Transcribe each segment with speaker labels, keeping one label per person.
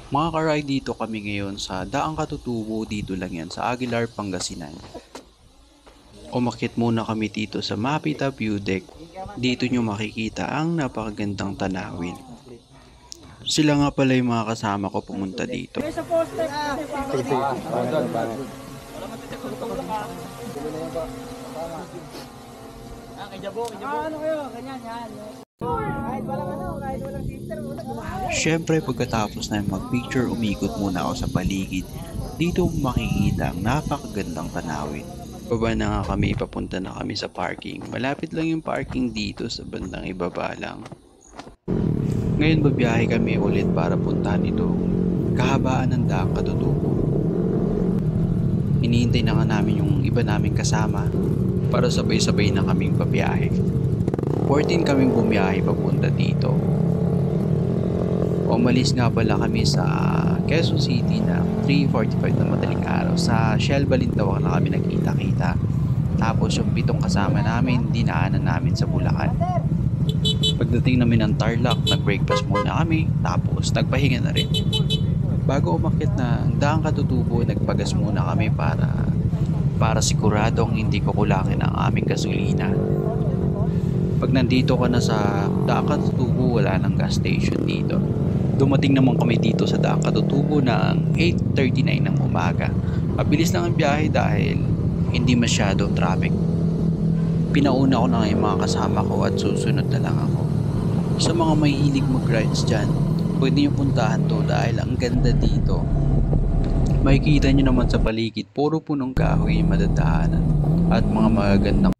Speaker 1: Mga karay, dito kami ngayon sa Daang Katutubo, dito lang yan sa Aguilar, Pangasinan. Umakyat muna kami dito sa Mapita View Deck. Dito nyo makikita ang napakagandang tanawin. Sila nga pala yung mga kasama ko pumunta dito. Siyempre pagkatapos na mag-picture, umikot muna ako sa paligid. Dito makikita ang napakagandang tanawin. Baba na nga kami, papunta na kami sa parking. Malapit lang yung parking dito sa bandang ibaba lang. Ngayon babiyahe kami ulit para puntahan ito kahabaan ng Daang Katutubo. Hinihintay na nga namin yung iba naming kasama para sabay-sabay na kaming pabiyahe. 14 kaming bumiyahe papunta dito. Umalis nga pala kami sa Quezon City na 3:45 na madaling araw. Sa Shell Balintawak na kami nagkita-kita. Tapos yung 7 kasama namin, dinaanan namin sa Bulacan. Pagdating namin ng Tarlac, nag-breakfast muna kami, tapos nagpahinga na rin. Bago umakyat na ang Daang Katutubo, nagpagas muna kami para siguradong hindi kukulangin ang aming gasolina. Pag nandito ka na sa Daang Katutubo, wala nang gas station dito. Dumating naman kami dito sa Daang Katutubo ng 8:39 ng umaga. Mabilis lang ang biyahe dahil hindi masyadong traffic. Pinauna ko na yung mga kasama ko at susunod na lang ako. Sa mga mahilig mag-rides dyan, pwede nyo puntahan to dahil ang ganda dito. Makikita nyo naman sa paligid, puro punong kahoy yung madadaanan at mga magagandang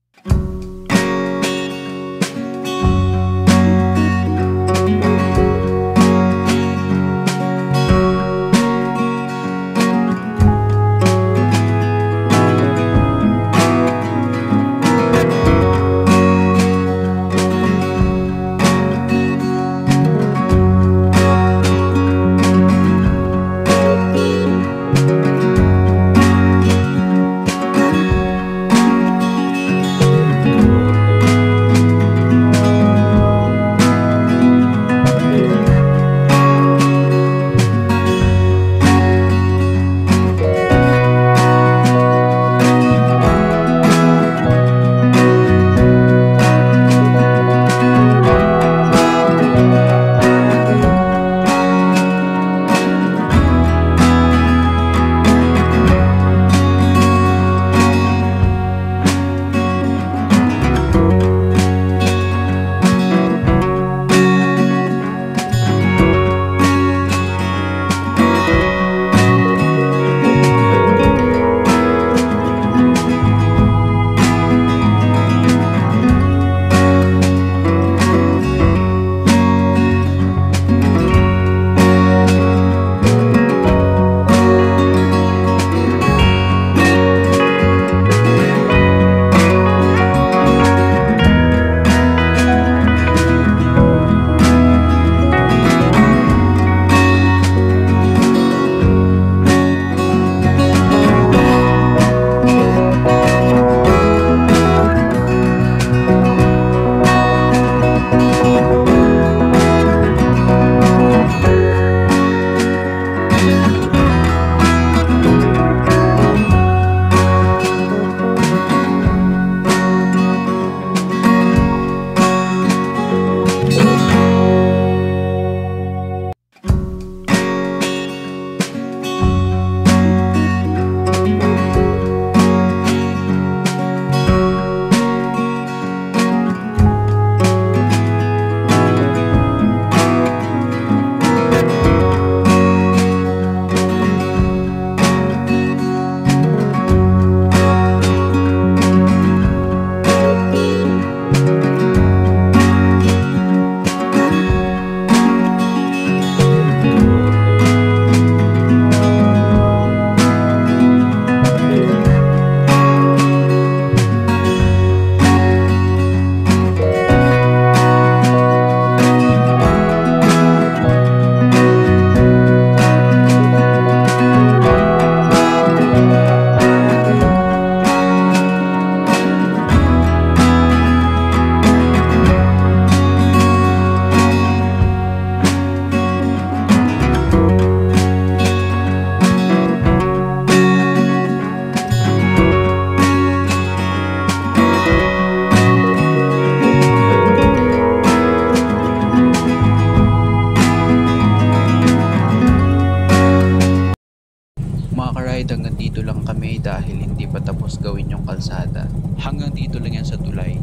Speaker 1: kami dahil hindi pa tapos gawin yung kalsada. Hanggang dito lang yan sa tulay.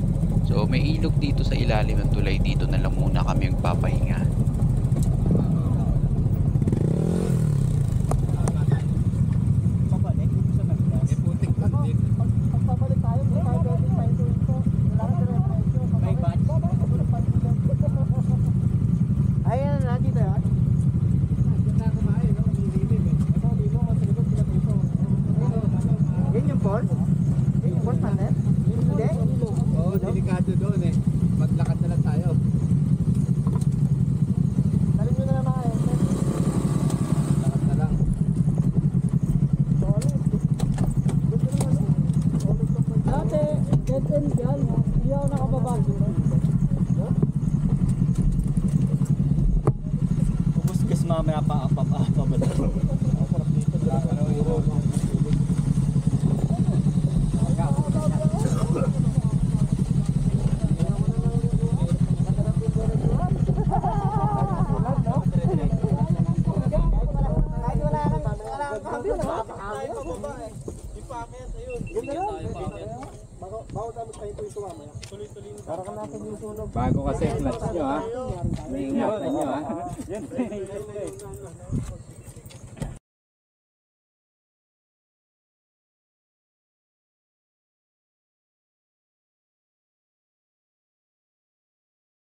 Speaker 1: So may ilog dito sa ilalim ng tulay, dito na lang muna kami magpapahinga.
Speaker 2: Delikado doon eh. Maglakad na lang tayo. Talin nyo na lang mga lakad na lang. Dati, dead end yan. Hindi ako nakababa. Ubus mamaya pa ba? Sarap dito. Bago kasi clutch nyo ha. May ingatan nyo ha.